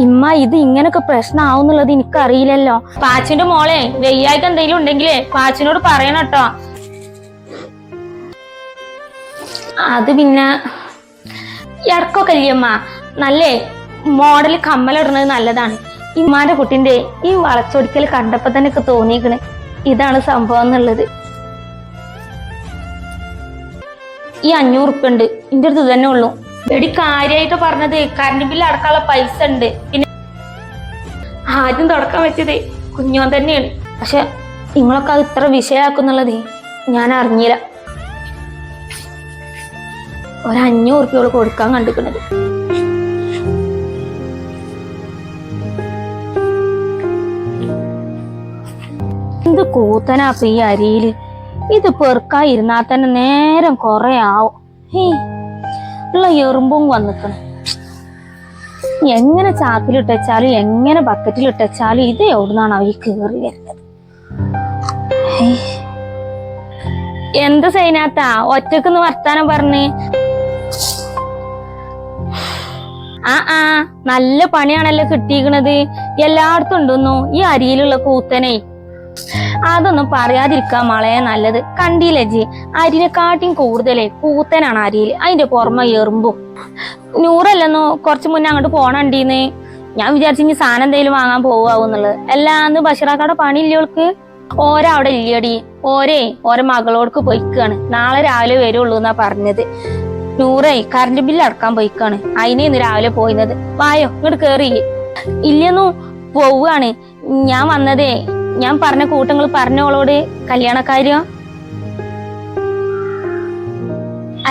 ഇമ്മ ഇത് ഇങ്ങനൊക്കെ പ്രശ്നമാവുന്നുള്ളത് എനിക്കറിയില്ലല്ലോ. പാച്ചിന്റെ മോളെ വെയ്യായിട്ട് എന്തെങ്കിലും ഉണ്ടെങ്കിലേ പാച്ചിനോട് പറയണട്ടോ. അത് പിന്നെ ഇടക്കൊക്കെ ഇല്ലമ്മ നല്ലേ മോഡൽ കമ്മലിടുന്നത് നല്ലതാണ്. ഇമ്മാന്റെ കുട്ടിന്റെ ഈ വളച്ചൊടിക്കൽ കണ്ടപ്പോ തന്നെ ഒക്കെ തോന്നിക്കണ് ഇതാണ് സംഭവം എന്നുള്ളത്. ഈ 500 ഉറുപ്പ്യ ഉണ്ട് എന്റെ അടുത്ത് തന്നെ ഉള്ളൂ. എടി കാര്യമായിട്ട് പറഞ്ഞത് കറണ്ട് ബില്ല് അടക്കാനുള്ള പൈസ ഉണ്ട്. പിന്നെ ആദ്യം തുടക്കം വെച്ചത് കുഞ്ഞോൻ തന്നെയാണ്. പക്ഷെ നിങ്ങളൊക്കെ അത് ഇത്ര വിഷയാക്കുന്നുള്ളത് ഞാൻ അറിഞ്ഞില്ല. ഒരു 500 ഉറുപ്പ്യോള് കൊടുക്കാൻ കണ്ടിരിക്കുന്നത്. എന്ത് കൂത്തനാപ്പ ഈ അരിയില്. ഇത് പെറുക്കായിരുന്നാ തന്നെ നേരം കൊറേ ആവും. ഉള്ള എറുമ്പും വന്നിക്കണം. എങ്ങനെ ചാക്കിലിട്ടാലും എങ്ങനെ ബക്കറ്റിലിട്ടാലും ഇത് എവിടുന്നാണ് അവര് കേറി വരുന്നത്. എന്ത് സൈനാത്താ ഒറ്റക്കൊന്ന് വർത്താനം പറഞ്ഞ്? നല്ല പണിയാണല്ലോ കിട്ടിയിരിക്കണത്. എല്ലായിടത്തും ഉണ്ടെന്നു ഈ അരിയിലുള്ള കൂത്തനെ. അതൊന്നും പറയാതിരിക്കാൻ മളെ നല്ലത്. കണ്ടില്ലേ ജി, അരിനെക്കാട്ടിയും കൂടുതലേ കൂത്തനാണ് അരിയിൽ. അതിന്റെ പുറമെ എറുമ്പും. നൂറല്ലെന്നോ കുറച്ച് മുന്നേ അങ്ങോട്ട് പോണണ്ടീന്ന്. ഞാൻ വിചാരിച്ചു ഇനി സാധനം എന്തെങ്കിലും വാങ്ങാൻ പോവാന്നുള്ളത്. എല്ലാന്ന് ബഷീറാക്കാടെ പണിയില്ലോൾക്ക്. ഓരോ അവിടെ ഇല്ലടി. ഓരോ മകളോർക്ക് പൊയ്ക്കാണ്. നാളെ രാവിലെ വരുള്ളൂ എന്നാ പറഞ്ഞത്. നൂറേ കറണ്ട് ബില്ല് അടക്കാൻ പോയിക്കാണ്. അതിനെ ഇന്ന് രാവിലെ പോയിന്നത്. വായോ ഇങ്ങോട്ട് കേറി. ഇല്ലെന്നു പോവാണ്. ഞാൻ വന്നതേ ഞാൻ പറഞ്ഞ കൂട്ടങ്ങൾ പറഞ്ഞോളോട് കല്യാണക്കാര്യോ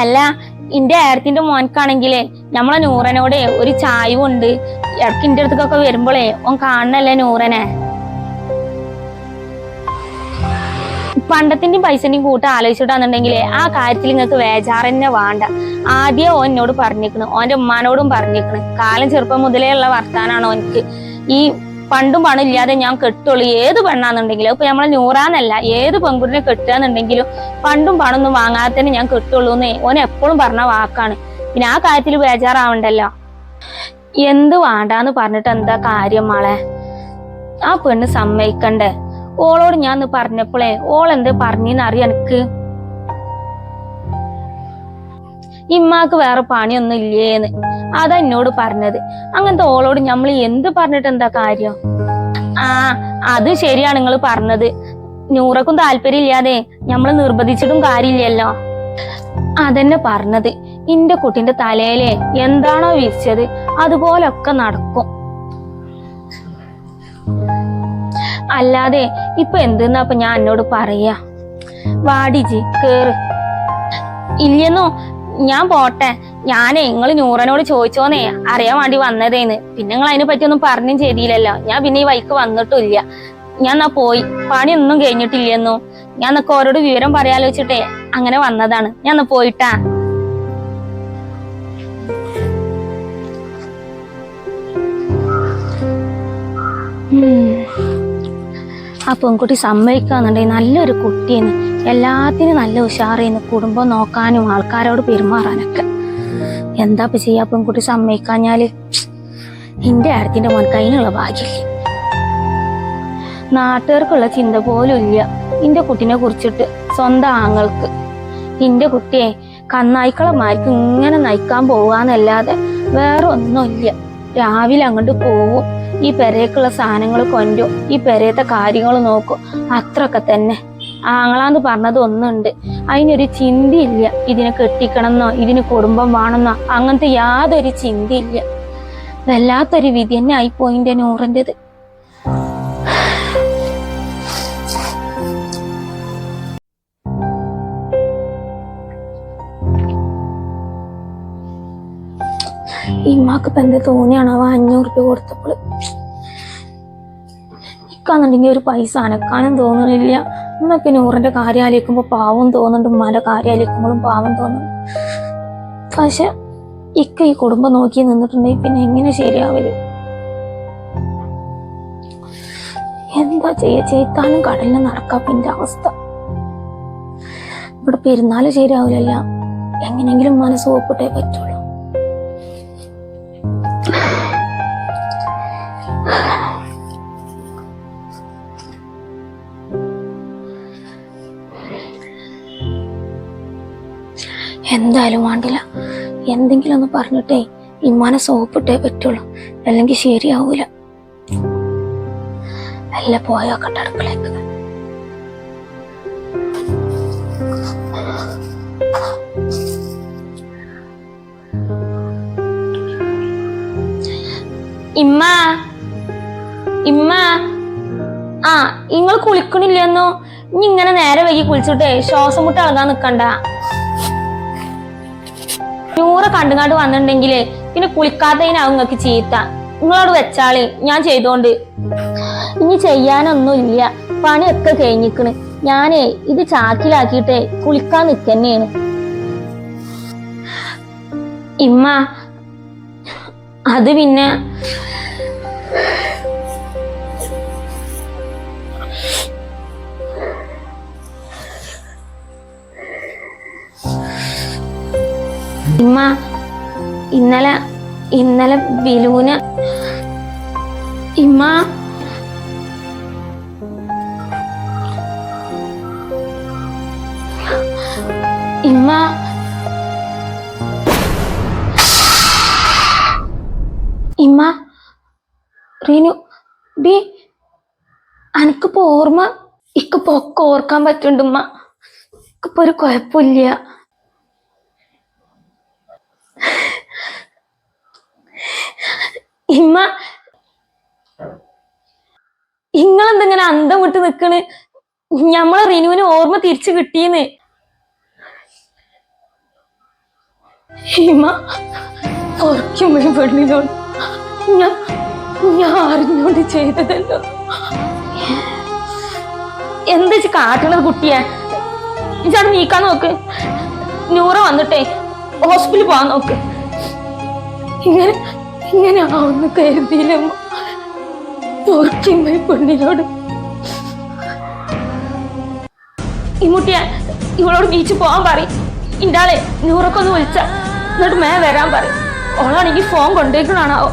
അല്ല. എന്റെ ഏടത്തിന്റെ മോൻക്കാണെങ്കിലേ നമ്മളെ നൂറനോടെ ഒരു ചായവും ഉണ്ട്. ഇടയ്ക്ക് എന്റെ അടുത്തൊക്കെ വരുമ്പോളേ ഓൻ കാണണല്ലേ നൂറനെ. പണ്ടത്തിന്റെയും പൈസന്റെയും കൂട്ടം ആലോചിച്ചിട്ടാന്നുണ്ടെങ്കിലേ ആ കാര്യത്തിൽ നിങ്ങൾക്ക് വേജാറന്നെ വേണ്ട. ആദ്യം ഓൻ എന്നോട് പറഞ്ഞിരിക്കണ്, ഓന്റെ ഉമ്മാനോടും പറഞ്ഞിരിക്കണ്. കാലം ചെറുപ്പം മുതലേ ഉള്ള വർത്താനാണ് ഓനിക്ക്. ഈ പണ്ടും പണം ഇല്ലാതെ ഞാൻ കെട്ടുള്ളൂ ഏത് പെണ്ണാന്നുണ്ടെങ്കിലും. ഇപ്പൊ നമ്മളെ നൂറാന്നല്ല ഏത് പെൺകുട്ടിനെ കെട്ടുകയെന്നുണ്ടെങ്കിലും പണ്ടും പണമൊന്നും വാങ്ങാതെ തന്നെ ഞാൻ കെട്ടുള്ളൂന്നേ ഓൻ എപ്പോഴും പറഞ്ഞ വാക്കാണ്. പിന്നെ ആ കാര്യത്തിൽ ബേജാറാവണ്ടല്ലോ. എന്ത് വേണ്ടാന്ന് പറഞ്ഞിട്ട് എന്താ കാര്യം മോളെ? ആ പെണ്ണ് സമ്മതിക്കണ്ടേ? ഓളോട് ഞാൻ പറഞ്ഞപ്പോളേ ഓളെന്ത് പറഞ്ഞെന്നറിയാം എനിക്ക്. ഇമ്മാക്ക് വേറെ പണിയൊന്നും ഇല്ലേന്ന് അതാ എന്നോട് പറഞ്ഞത്. അങ്ങനത്തെ ഓളോട് നമ്മൾ എന്ത് പറഞ്ഞിട്ട് എന്താ കാര്യം? അത് ശരിയാണ് നിങ്ങൾ പറഞ്ഞത്. നൂറക്കും താല്പര്യം ഇല്ലാതെ നമ്മള് നിർബന്ധിച്ചിട്ടും കാര്യമില്ലല്ലോ. അതെന്നെ പറഞ്ഞത്. ഇന്റെ കുട്ടിന്റെ തലയിലെ എന്താണോ വിരിച്ചത് അതുപോലൊക്കെ നടക്കും. അല്ലാതെ ഇപ്പൊ എന്തെന്നാ ഞാൻ എന്നോട് പറയാ? വാടിജി കേറ്. ഇല്ലെന്നോ ഞാൻ പോട്ടെ. ഞാനേ നിങ്ങള് നൂറനോട് ചോദിച്ചോന്നേ അറിയാൻ വേണ്ടി വന്നതേന്ന്. പിന്നെ നിങ്ങൾ അതിനെ പറ്റിയൊന്നും പറഞ്ഞും ചെയ്തില്ലല്ലോ. ഞാൻ പിന്നെ ഈ വൈക്ക് വന്നിട്ടില്ല. ഞാൻ എന്നാ പോയി. പണിയൊന്നും കഴിഞ്ഞിട്ടില്ലെന്നോ. ഞാൻ എന്നൊക്കെ ഓരോട് വിവരം പറയാലോ വെച്ചിട്ടേ അങ്ങനെ വന്നതാണ്. ഞാൻ എന്നാ പോയിട്ടാ. ആ പെൺകുട്ടി സമ്മതിക്കാന്നുണ്ടെങ്കിൽ നല്ലൊരു കുട്ടിയെന്ന്. എല്ലാത്തിനും നല്ല ഉഷാറേന്ന്. കുടുംബം നോക്കാനും ആൾക്കാരോട് പെരുമാറാനൊക്കെ. എന്താ ഇപ്പൊ ചെയ്യാ? പെൺകുട്ടി സമ്മതിക്കാഞ്ഞാല് എന്റെ അടുത്തിന്റെ മോൻക്ക് അതിനുള്ള ഭാഗ്യമില്ല. നാട്ടുകാർക്കുള്ള ചിന്ത പോലും ഇല്ല എന്റെ കുട്ടിനെ കുറിച്ചിട്ട്. സ്വന്തം ആങ്ങൾക്ക് എന്റെ കുട്ടിയെ കന്നായിക്കളമാർക്ക് ഇങ്ങനെ നയിക്കാൻ പോവാന്നല്ലാതെ വേറെ ഒന്നുമില്ല. രാവിലെ അങ്ങോട്ട് പോവും, ഈ പെരേക്കുള്ള സാധനങ്ങൾ കൊണ്ടും ഈ പെരയത്തെ കാര്യങ്ങൾ നോക്കും. അത്രയൊക്കെ തന്നെ. ആങ്ങളാന്ന് പറഞ്ഞത് ഒന്നുണ്ട്, അതിനൊരു ചിന്തയില്ല. ഇതിനെ കെട്ടിക്കണമെന്നോ ഇതിന് കുടുംബം വേണമെന്നോ അങ്ങനത്തെ യാതൊരു ചിന്തയില്ല. വല്ലാത്തൊരു വിധി തന്നെ ആയിപ്പോയി എന്റെ നൂറിൻ്റെത്. ഇമ്മാക്ക് ഇപ്പൊ എന്താ തോന്നിയാണോ 500 ഉറുപ്പ്യ കൊടുത്തപ്പോൾ? ഇക്കാന്നുണ്ടെങ്കിൽ ഒരു പൈസ അനക്കാനും തോന്നണില്ല. എന്നൊക്കെ നൂറിന്റെ കാര്യം ആലോചിക്കുമ്പോ പാവം തോന്നുന്നുണ്ട്, ഉമ്മാന്റെ കാര്യം ആലോചിക്കുമ്പോഴും പാവം തോന്നുന്നുണ്ട്. പക്ഷെ ഇക്ക ഈ കുടുംബം നോക്കി നിന്നിട്ടുണ്ടെങ്കിൽ പിന്നെ എങ്ങനെ ശരിയാവല്? എന്താ ചെയ്താലും കടലിന് നടക്കാപ്പിന്റെ അവസ്ഥ. ഇവിടെ പെരുന്നാല് ശരിയാവില്ലല്ല. എങ്ങനെയെങ്കിലും മനസ്സ് ഒപ്പിട്ടേ പറ്റുള്ളൂ. എന്തായാലും വേണ്ടില്ല, എന്തെങ്കിലും ഒന്ന് പറഞ്ഞിട്ടേ ഇമ്മാനെ സോപ്പിട്ടേ പറ്റുള്ളൂ, അല്ലെങ്കിൽ ശരിയാവൂല. അല്ല പോയോക്കട്ടെ അടുക്കളേക്ക്. ഇമ്മ ഇമ്മ ആ ഇങ്ങൾ കുളിക്കണില്ലെന്നോ? ഇനി ഇങ്ങനെ നേരെ വൈകി കുളിച്ചിട്ടേ ശ്വാസം മുട്ട് ഇളകാൻ നിക്കണ്ട. നൂറ് കണ്ടുകാണ്ട് വന്നിട്ടുണ്ടെങ്കിലേ പിന്നെ കുളിക്കാത്തതിനാവും നിങ്ങൾക്ക് ചീത്ത. നിങ്ങളോട് വെച്ചാള്, ഞാൻ ചെയ്തോണ്ട്. ഇനി ചെയ്യാനൊന്നും ഇല്ല, പണിയൊക്കെ കഴിഞ്ഞിക്കണ്. ഞാനേ ഇത് ചാക്കിലാക്കിയിട്ടേ കുളിക്കാൻ നിക്കന്നെയാണ്. ഇമ്മ അത് പിന്നെ ഇമ്മ ഇന്നലെ ബിലൂന് ഇമ്മ ഇമ്മ ഇമ്മ റീനു ഡി അനക്കിപ്പോ ഓർമ്മ ഇക്കിപ്പോ ഒക്കെ ഓർക്കാൻ പറ്റുന്നുണ്ട് ഉമ്മ. ഇക്കിപ്പോ ഒരു കുഴപ്പമില്ല. ഇമ്മ ഇങ്ങളെന്തെങ്ങനെ അന്തം വിട്ട് നിക്കണ്? ഞമ്മളെ റിനുവിന് ഓർമ്മ തിരിച്ചു കിട്ടീന്ന്. ഇമ്മ ഓർക്കുമ്പോഴും പെണ്ണിനോട് ഞാൻ അറിഞ്ഞോണ്ട് ചെയ്തതല്ലോ. എന്താ കാട്ടണത് കുട്ടിയെ? ഇജാട് നീക്കാൻ നോക്ക്. നൂറ വന്നിട്ടേ ഹോസ്പിറ്റലിൽ പോവാൻ നോക്ക്. ഇങ്ങനെ ആവുന്ന കരുതിയില്ലമ്മ. ഓർക്കുമ്പോഴും പെണ്ണിനോട് ഈ മുട്ടിയ ഇവളോട് ബീച്ച് പോവാൻ പറയും. ഇണ്ടാളെ നൂറൊക്കെ ഒന്ന് വിളിച്ച എന്നിട്ട് മേ വരാൻ പറയും. ഓളാണെങ്കിൽ ഫോൺ കൊണ്ടേക്കണാണാവോ.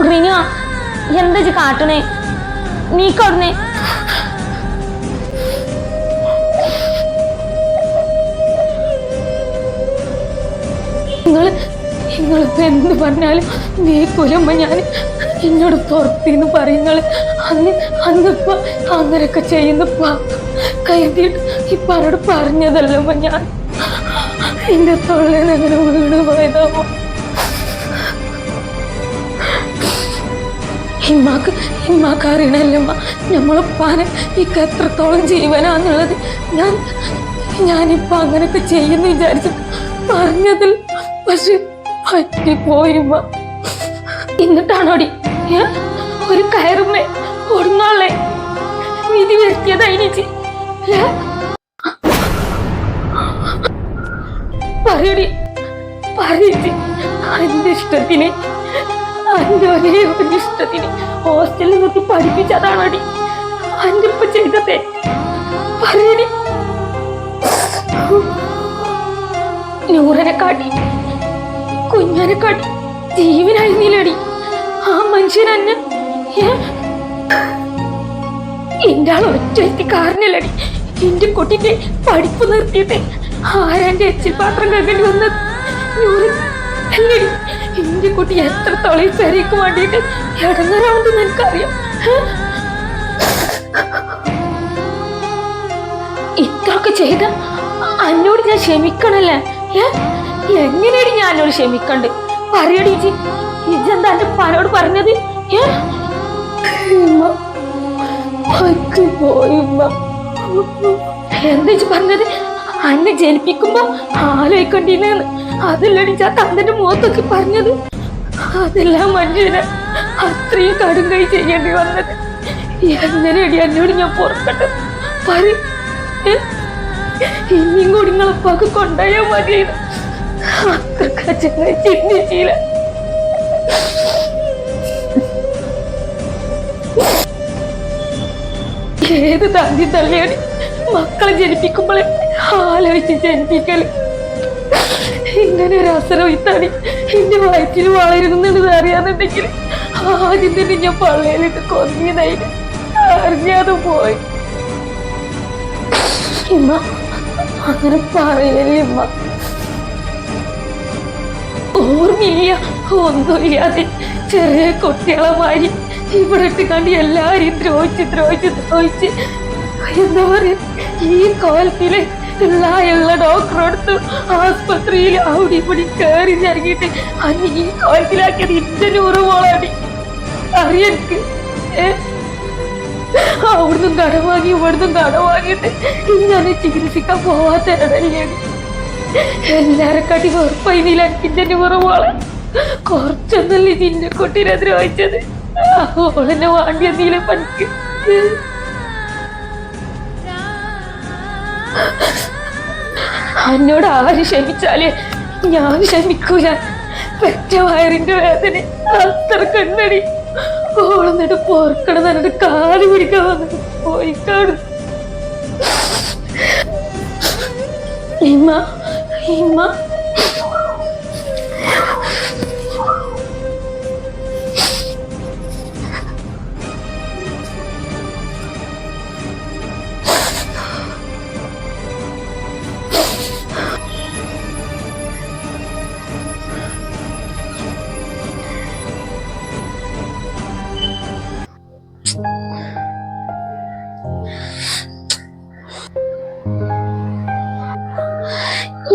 റിനു എന്താ കാട്ടണേ? നീക്കവിടുന്നേ. നിങ്ങളിപ്പോ എന്ത് പറഞ്ഞാലും നീക്കൂലമ്മ. ഞാൻ എന്നോട് പുറത്തിന്ന് പറയുന്നത് അന്നിപ്പോ അങ്ങനെയൊക്കെ ചെയ്യുന്നപ്പ കരുതിയിട്ട് ഇപ്പൊ അവരോട് പറഞ്ഞതല്ലമ്മ. ഞാൻ എന്റെ തൊള്ളേനങ്ങനെ വീണ് പോയതാമോ. ഇമ്മാക്ക് അറിയണല്ലമ്മ നമ്മളപ്പാനെ ഇക്ക് എത്രത്തോളം ജീവനാന്നുള്ളത്. ഞാനിപ്പോ അങ്ങനെയൊക്കെ ചെയ്യുന്നു വിചാരിച്ചിട്ട് പറഞ്ഞതിൽ പക്ഷെ പറ്റിപ്പോയിമ്മ. എന്നിട്ടാണോടി ഒരു കയറുമ്മേ ഒടുന്നാളെ വിധി വരുത്തിയതായിനിച്ച്. പറയടി പറയിച്ച് അതിന്റെ ഇഷ്ടത്തിന്, അതിന്റെ ഒരേ ഒരു ഇഷ്ടത്തിന് ഹോസ്റ്റലിൽ നിർത്തി പഠിപ്പിച്ചതാണോടി അതിന്റെ ഇപ്പൊ ചെയ്തതേ? പറയടി. നൂറനെ കാട്ടി കുഞ്ഞനെ കാട്ടി ജീവനായിരുന്നില്ലടി ആ മനുഷ്യനെന്നെ. എന്റെ ആൾ ഒറ്റ കാരണല്ലടി എന്റെ കുട്ടിന്റെ പഠിപ്പ് നിർത്തിയിട്ട് ആരാന്റെ എച്ചിൽ പാത്രം കേൾക്കേണ്ടി വന്നത്. അല്ലടി എന്റെ കുട്ടി എത്രത്തോളം പെരയ്ക്ക് വേണ്ടിയിട്ട് ഇടങ്ങാറാവുന്നത് എനിക്കറിയാം. ഇത്രയൊക്കെ ചെയ്ത എന്നോട് ഞാൻ ക്ഷമിക്കണല്ലേ? എങ്ങനെയാണ് ഞാൻ എന്നോട് ക്ഷമിക്കണ്ട്? പറയടി ഇജെന്താ എന്റെ പനോട് പറഞ്ഞത്? എന്താ പറഞ്ഞത്? അന്നെ ജനിപ്പിക്കുമ്പോ ആലോചിക്കണ്ടില്ലെന്ന്. അതല്ലടി ഞാൻ തന്റെ മുഖത്തൊക്കെ പറഞ്ഞത്. അതെല്ലാം മനുഷ്യനെ അത്രയും കടും കൈ ചെയ്യേണ്ടി വന്നത്. എങ്ങനെയടി എന്നോട് ഞാൻ പുറപ്പെട്ടത്? പറ. ഇനിയും കൂടി നിങ്ങളപ്പാക്ക് കൊണ്ടുപോയാ മതിയെന്ന് അത്ര ചിന്തിച്ചില്ല. ഏത് തന്തി തള്ളിയാണ് മക്കളെ ജനിപ്പിക്കുമ്പോളെ ആലോചിച്ച് ജനിപ്പിക്കല്. ഇങ്ങനെ ഒരു അവസരം ഇത്താണ് എന്റെ വയറ്റിൽ വളരുന്നത് അറിയാന്നുണ്ടെങ്കിൽ ആദ്യം തന്നെ ഞാൻ പള്ളയിലിട്ട് കൊന്നിയതായി. അറിഞ്ഞാതെ പോയി. അങ്ങനെ പറയല്ലിമ്മ. ഓർമ്മയില്ല, ഒന്നുമില്ലാതെ ചെറിയ കുട്ടികളെ മാരി ഇവിടെ ഇട്ട് കണ്ട് എല്ലാരെയും ദ്രോഹിച്ച് എന്താ പറയാ, ഈ കോലത്തില് ഉള്ള ഡോക്ടറെടുത്ത് ആസ്പത്രിയിൽ അവിടെ ഇവിടെ കയറി ഇറങ്ങിയിട്ട് അന്ന് ഈ കോലത്തിലാക്കിയത് ഇന്റെ 100 മോളാടി. അറിയക്ക് അവിടുന്നും കടം വാങ്ങി ഇവിടുന്നും കടം വാങ്ങിയിട്ട് ഞാൻ ചികിത്സിക്കാൻ പോവാത്ത ഇടല്ലാണ്. എല്ലാരെക്കാട്ടി ഉറപ്പായില്ല എനിക്കിന്റെ 100 മോളെ. കുറച്ചൊന്നല്ലേ നിന്നെ കുട്ടീനെ ദ്രോഹിച്ചത്. ഓളെന്നെ വാണ്ടി എന്നീലെ പണിക്ക്. എന്നോട് ആര് ക്ഷമിച്ചാലേ ഞാൻ ക്ഷമിക്കൂല. പെറ്റ വയറിന്റെ വേദന അത്ര കണ്ണടി. ഓളെന്നിട്ട് പോർക്കണം എന്നിട്ട് കാല് പിടിക്കാൻ വന്നിട്ട് പോയിക്കാണ്. ഇമ്മ ഇമ്മ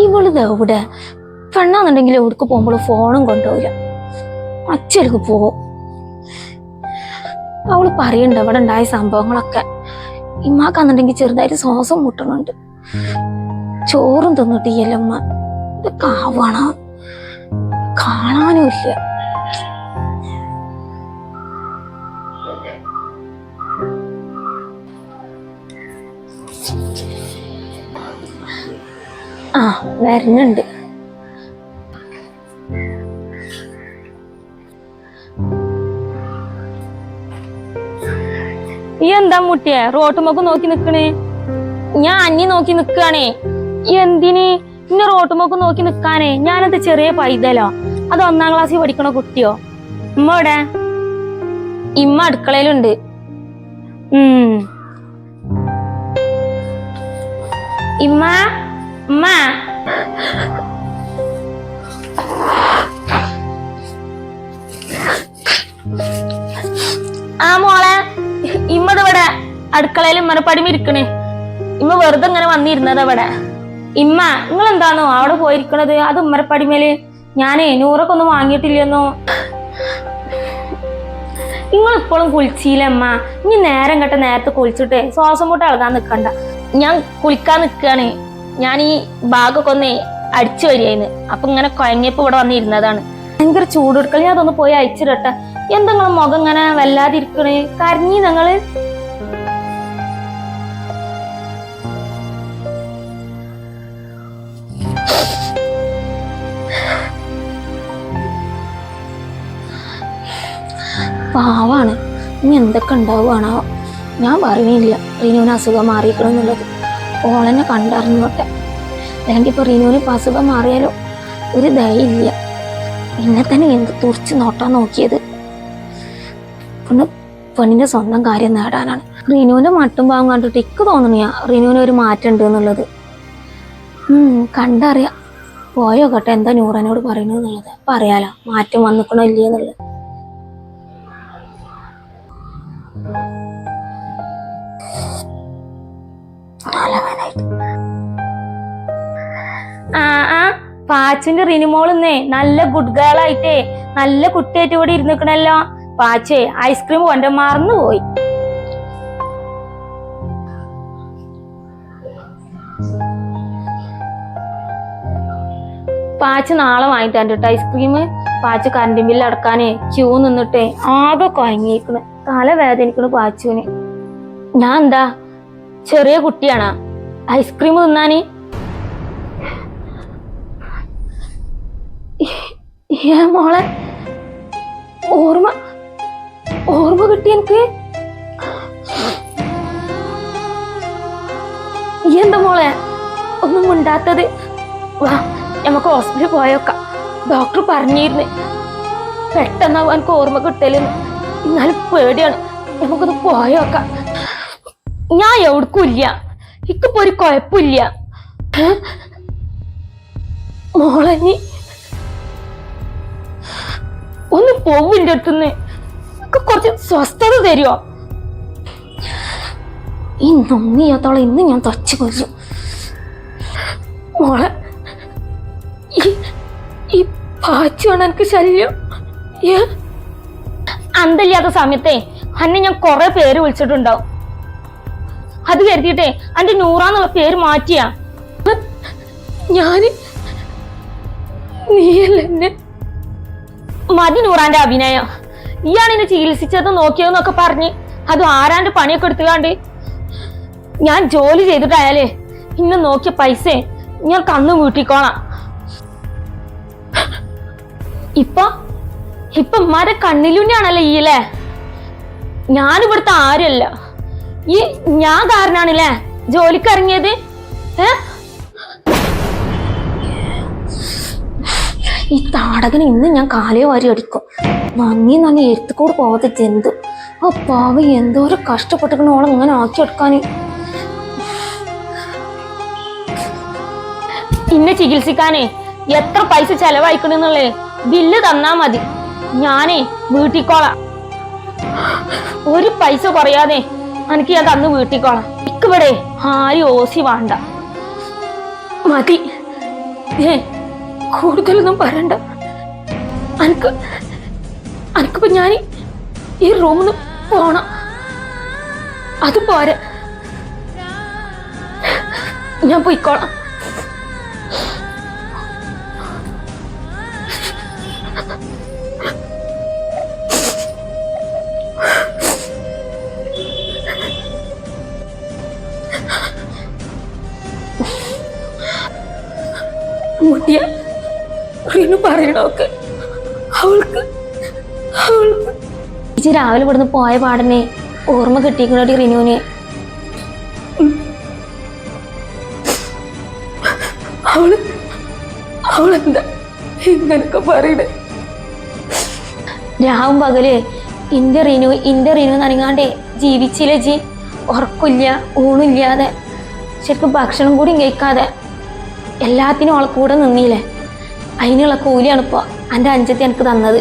ഇവളിത് എവിടെ പെണ്ണാന്നുണ്ടെങ്കിൽ എവിടേക്ക് പോകുമ്പോൾ ഫോണും കൊണ്ടുപോകില്ല. അച്ഛനക്ക് പോവും. അവള് പറയണ്ട ഇവിടെ ഉണ്ടായ സംഭവങ്ങളൊക്കെ. ഇമ്മാക്കാന്നുണ്ടെങ്കിൽ ചെറുതായിട്ട് ശ്വാസം മുട്ടണുണ്ട്. ചോറും തിന്നിട്ടില്ലമ്മ. ഇതൊക്കെ ആവണ കാണാനും ഇല്ല. ആ വരുന്നുണ്ട്. ഈ എന്താ മുട്ടിയെ റോട്ടുമൊക്കെ നോക്കി നിക്കണേ? ഞാൻ അന്നി നോക്കി നിക്കാണേ. എന്തിന് ഇന്നെ റോട്ടുമൊക്കെ നോക്കി നിക്കാനേ? ഞാനത് ചെറിയ പൈതലോ അത് 1ാം ക്ലാസ്സിൽ പഠിക്കണ കുട്ടിയോ? ഇമ്മ ഇവിടെ? ഇമ്മ അടുക്കളയിലുണ്ട്. ഇമ്മ ഉമ്മ ആ മോളെ, ഇമ്മത് ഇവിടെ അടുക്കളയിൽ ഇമ്മനെ പടിമ ഇരിക്കണേ. ഇമ്മ വെറുതെ ഇങ്ങനെ വന്നിരുന്നത് അവിടെ. ഇമ്മ നിങ്ങൾ എന്താണോ അവിടെ പോയിരിക്കണത്? അത് ഉമ്മരപ്പടിമേല് ഞാനേ 100 ഒന്നും വാങ്ങിയിട്ടില്ലെന്നോ. നിങ്ങൾ ഇപ്പോഴും കുളിച്ചില്ല അമ്മ. ഇനി നേരം കേട്ട നേരത്തെ കുളിച്ചിട്ടേ ശ്വാസം മുട്ട ഇളകാൻ നിക്കണ്ട. ഞാൻ കുളിക്കാൻ നിക്കാണ്. ഞാൻ ഈ ഭാഗമൊക്കെ ഒന്ന് അടിച്ചു വരികയെന്ന്. അപ്പൊ ഇങ്ങനെ കുഴങ്ങിയപ്പോ ഇവിടെ വന്നിരുന്നതാണ്. ഭയങ്കര ചൂടെടുക്കൽ. ഞാൻ അതൊന്ന് പോയി അയച്ചിടട്ടെ. എന്തെങ്കിലും മുഖം ഇങ്ങനെ വല്ലാതിരിക്കണേ? കരഞ്ഞി ഞങ്ങള്? പാവാണ്. ഇനി എന്തൊക്കെ ഉണ്ടാവുകയാണോ? ഞാൻ പറയുന്നില്ല റീനുവിന് അസുഖം മാറിയിരിക്കണമെന്നുള്ളത്. ഓളെന്നെ കണ്ടറിഞ്ഞോട്ടെ. അല്ലെങ്കിൽ ഇപ്പൊ റീനുവിന് ഇപ്പൊ അസുഖം മാറിയാലോ ഒരു ദയയില്ല. എന്നെ തന്നെ എന്ത് തുറച്ച് നോട്ടാൻ നോക്കിയത്. പെണ്ണിന്റെ സ്വന്തം കാര്യം നേടാനാണ്. റീനുവിന്റെ മട്ടും പാവം കണ്ടിട്ട് എനിക്ക് തോന്നണിയ റീനുവിന് ഒരു മാറ്റം ഉണ്ട് എന്നുള്ളത്. കണ്ടറിയാം. പോയോക്കട്ടെ എന്താ നൂറനോട് പറയുന്നത് എന്നുള്ളത്. പറയാലോ മാറ്റം വന്നിക്കണോ ഇല്ലേ എന്നുള്ളത്. പാച്ചുന്റെ റിനിമോളിന്നേ നല്ല ഗുഡ് ഗേൾ ആയിട്ടേ നല്ല കുട്ടിയായിട്ട് ഇവിടെ ഇരുന്നിക്കണല്ലോ. പാച്ചേ ഐസ്ക്രീം കൊണ്ട് മറന്നുപോയി. പാച്ച് നാളെ വാങ്ങിട്ടാൻ കേട്ടോ ഐസ്ക്രീം. പാച്ച് കറണ്ട് ബില്ല് അടക്കാനേ ക്യൂ നിന്നിട്ടേ ആകെ കുഴങ്ങിയിരിക്കണ്. തല വേദനിക്കണ് പാച്ചുവിന്. ഞാൻ എന്താ ചെറിയ കുട്ടിയാണാ ഐസ്ക്രീം തിന്നാന്? മോളെ ഓർമ്മ കിട്ടി എനിക്ക്. എന്താ മോളെ ഒന്നും മിണ്ടാത്തത്? വാ നമുക്ക് ഹോസ്പിറ്റലിൽ പോയേക്കാം. ഡോക്ടർ പറഞ്ഞിരുന്നു പെട്ടെന്നാവും എനിക്ക് ഓർമ്മ കിട്ടലെന്ന്. എന്നാലും പേടിയാണ്. നമുക്കൊന്ന് പോയേക്കാം. ഞാൻ എവിടേക്കും ഇല്ല. ഇക്കിപ്പോ ഒരു കുഴപ്പമില്ല. മോളെ നീ ഒന്ന് പോവിന്റെ അടുത്തുനിന്ന് കുറച്ച് സ്വസ്ഥത തരുമോ? ഈ നൊന്നിയാത്തോളം ഇന്ന് ഞാൻ തച്ചു കൊല്ലും. മോളെ ഈ പാച്ചുവാണ് എനിക്ക് ശല്യം. അന്തല്ലാത്ത സമയത്തെ അന്നെ ഞാൻ കുറെ പേര് വിളിച്ചിട്ടുണ്ടാവും. അത് കരുതിയിട്ടേ അന്റെ നൂറാന്നുള്ള പേര് മാറ്റിയാ. ഞാന് നീയല്ല എന്നെ മതി നൂറാന്റെ അഭിനയം. ഇയാൾ എന്നെ ചികിത്സിച്ചത് നോക്കിയതെന്നൊക്കെ പറഞ്ഞ് അത് ആരാണ്ട് പണിയൊക്കെ എടുത്തുകാണ്ട് ഞാൻ ജോലി ചെയ്തിട്ടായാലേ ഇന്നെ നോക്കിയ പൈസ ഞാൻ കന്നു വീട്ടിക്കോളാം. ഇപ്പൊ ഉമ്മാരെ കണ്ണിലുണ്ണിയാണല്ലേ ഈയല്ലേ? ഞാനിവിടുത്തെ ആരുമല്ല. ഞാൻ കാരനാണല്ലേ ജോലിക്കിറങ്ങിയത്. ഈ താടകന് ഇന്ന് ഞാൻ കാലേ വാരി അടിക്കും. നന്ദി എഴുത്തുകൂടെ പോവാത്ത ജന്തു. ആ പാവ എന്തോരം കഷ്ടപ്പെട്ടിക്കണോളം ഇങ്ങനെ ആക്കിയെടുക്കാന്. ഇന്നെ ചികിത്സിക്കാനേ എത്ര പൈസ ചെലവഴിക്കണെന്നുള്ളേ ബില്ല് തന്നാ മതി. ഞാനേ വീട്ടിക്കോളാം. ഒരു പൈസ കുറയാതെ എനിക്ക് ഞാൻ തന്ന് വീട്ടിക്കോളാം. എനിക്കിവിടെ ആരും ഓസി വേണ്ട. മതി, കൂടുതലൊന്നും പറയണ്ട. എനിക്കിപ്പോ ഞാൻ ഈ റൂമിൽ പോണം. അത് പോരെ, ഞാൻ പോയിക്കോളാം. മുട്ടിയ റിനു പറയണോക്കെ അവൾക്ക് രാവിലെ ഇവിടുന്ന് പോയ പാടനെ ഓർമ്മ കിട്ടിക്കണോടി റിനുവിന്. അവളെന്താ ഇങ്ങനൊക്കെ പറയണേ? രാവും പകല് ഇന്റെ റിനു നനങ്ങാണ്ടേ ജീവിച്ചില്ല ജി. ഉറക്കില്ല, ഊണില്ലാതെ, ശരിക്കും ഭക്ഷണം കൂടി കഴിക്കാതെ എല്ലാത്തിനും അവളെ കൂടെ നിന്നില്ലേ. അതിനുള്ള കൂലിയാണ് ഇപ്പൊ എൻ്റെ അഞ്ചത്തി എനിക്ക് തന്നത്.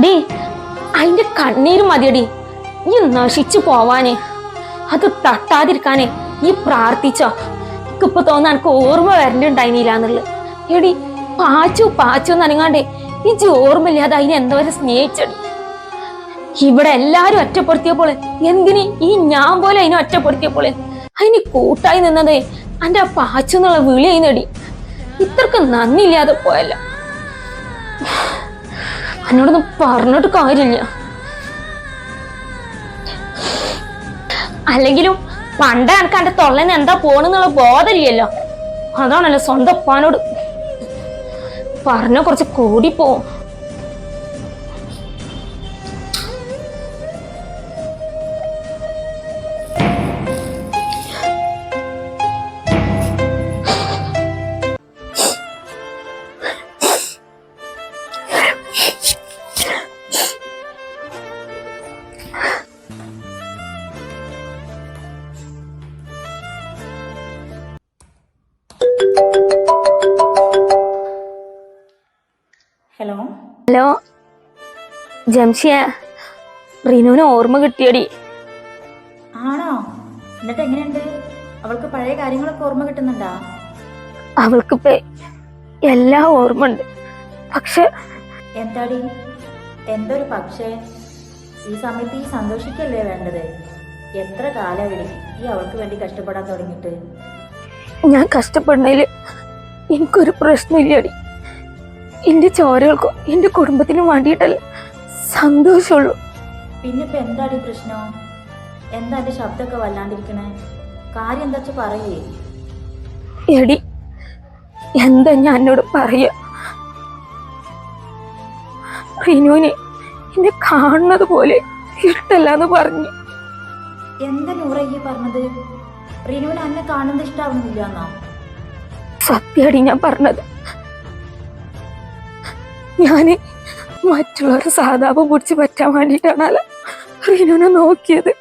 ഡി അതിന്റെ കണ്ണീര് മതിയടി ഈ നശിച്ചു പോവാന്. അത് തട്ടാതിരിക്കാന് ഈ പ്രാർത്ഥിച്ചോ. എനിക്കിപ്പൊ തോന്നാൻ എനിക്ക് ഓർമ്മ വരണ്ടുണ്ടായില്ല. എടി പാച്ചു നനങ്ങാണ്ടേ ഈ ഓർമ്മയില്ലാതെ അതിനെ എന്തോരം സ്നേഹിച്ചടി. ഇവിടെ എല്ലാരും ഒറ്റപ്പെടുത്തിയപ്പോൾ എന്തിന് ഈ ഞാൻ പോലെ അതിനെ ഒറ്റപ്പെടുത്തിയപ്പോൾ അതിന് കൂട്ടായി നിന്നതേ എൻ്റെ ആ പാച്ചു എന്നുള്ള വിളി ചെയ്യുന്നടി. ഇത്രക്ക് നന്ദിയില്ലാതെ പോയല്ല. എന്നോടൊന്നും പറഞ്ഞിട്ട് കാര്യമില്ല. അല്ലെങ്കിലും പണ്ട് എനിക്ക് എന്റെ തൊള്ളന് എന്താ പോണെന്നുള്ള ബോധമില്ലല്ലോ. അതാണല്ലോ സ്വന്തം ഉപ്പാനോട് പറഞ്ഞ കുറച്ച് കൂടിപ്പോവും. ഹലോ ജംഷിയ, റിനുവിന് ഓർമ്മ കിട്ടിയടി. ആണോ? എന്നിട്ട് എങ്ങനെയുണ്ട്? അവൾക്ക് പഴയ കാര്യങ്ങളൊക്കെ ഓർമ്മ കിട്ടുന്നുണ്ടാ? അവൾക്കിപ്പോ എല്ലാം ഓർമ്മ ഉണ്ട്. പക്ഷെ എന്താടി എന്തൊരു പക്ഷേ? ഈ സമയത്ത് ഈ സന്തോഷിക്കല്ലേ വേണ്ടത്? എത്ര കാലമായി ഈ അവൾക്ക് വേണ്ടി കഷ്ടപ്പെടാൻ തുടങ്ങിയിട്ട്? ഞാൻ കഷ്ടപ്പെടുന്നതിൽ എനിക്കൊരു പ്രശ്നമില്ലടി. എന്റെ ചോരകൾക്കും എന്റെ കുടുംബത്തിനും വേണ്ടിയിട്ടല്ല സന്തോഷമുള്ളൂ. പിന്നെ ഇപ്പൊ എന്താടി പ്രശ്നം? എന്താ എന്റെ ശബ്ദമൊക്കെ വല്ലാണ്ടിരിക്കണേ? കാര്യം എന്താ വെച്ചാ പറയേ. എടി എന്താ ഞാൻ എന്നോട് പറയാ? റിനുവിന് എന്നെ കാണുന്നത് പോലെ ഇഷ്ടല്ലാന്ന് പറഞ്ഞു. എന്താ നൂറ ഈ പറഞ്ഞത്? റിനുവിന് എന്നെ കാണുന്നത് ഇഷ്ടാവുന്നില്ല എന്നാ? സത്യടി ഞാൻ പറഞ്ഞത്. ഞാന് മറ്റുള്ളവരെ സാധാപം പിടിച്ച് പറ്റാൻ വേണ്ടിയിട്ടാണല്ലോ റിനുവിനെ നോക്കിയത്.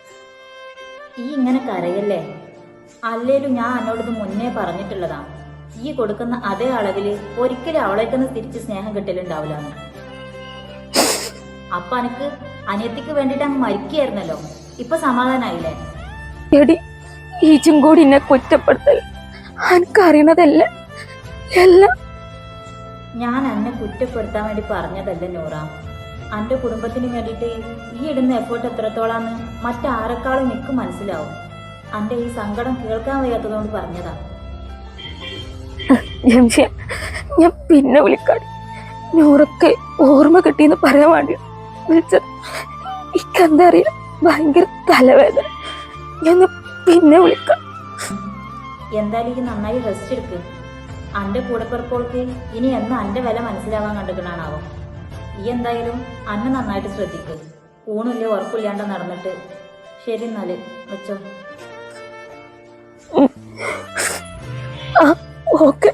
ഈ ഇങ്ങനെ കരയല്ലേ? അല്ലേലും ഞാൻ എന്നോടിത് മുന്നേ പറഞ്ഞിട്ടുള്ളതാ, ഈ കൊടുക്കുന്ന അതേ അളവില് ഒരിക്കലും അവളേക്കൊന്ന് തിരിച്ച് സ്നേഹം കിട്ടലുണ്ടാവില്ല. അപ്പൊ എനിക്ക് അനിയത്തിക്ക് വേണ്ടിട്ട് അങ്ങ് മരിക്കുകയായിരുന്നല്ലോ, ഇപ്പൊ സമാധാനായില്ലേ? എടി ഈച്ചും കൂടി എന്നെ കുറ്റപ്പെടുത്തൽ. എനിക്കറിയണതല്ല എല്ലാം. ഞാൻ എന്നെ കുറ്റപ്പെടുത്താൻ വേണ്ടി പറഞ്ഞതല്ല നൂറ. എന്റെ കുടുംബത്തിന് വേണ്ടിയിട്ട് ഈ ഇടുന്ന എഫേർട്ട് എത്രത്തോളാന്ന് മറ്റാരെക്കാളും എനിക്ക് മനസ്സിലാവും. എന്റെ ഈ സങ്കടം കേൾക്കാൻ വയ്യാത്തതുകൊണ്ട് പറഞ്ഞതാ. ജംഷിയ, ഞാൻ പിന്നെ വിളിക്കാം. നൂറൊക്കെ ഓർമ്മ കിട്ടിയെന്ന് പറയാൻ വേണ്ടി വിളിച്ചത്. എനിക്കെന്താ അറിയില്ല, ഭയങ്കര തലവേദന. ഞാൻ പിന്നെ വിളിക്കാം. എന്തായാലും ഈ നന്നായി റെസ്റ്റ് എടുക്ക്. അന്റെ കൂടെപ്പിറപ്പോൾക്ക് ഇനി എന്ന് അന്റെ വില മനസ്സിലാവാൻ കണ്ടിട്ടാണാവോ. ഈ എന്തായാലും അന്നെ നന്നായിട്ട് ശ്രദ്ധിക്ക്. ഊണില്ല ഉറപ്പില്ലാണ്ട് നടന്നിട്ട്. ശരി എന്നാല് വെച്ചോ. ആ ഓക്കെ.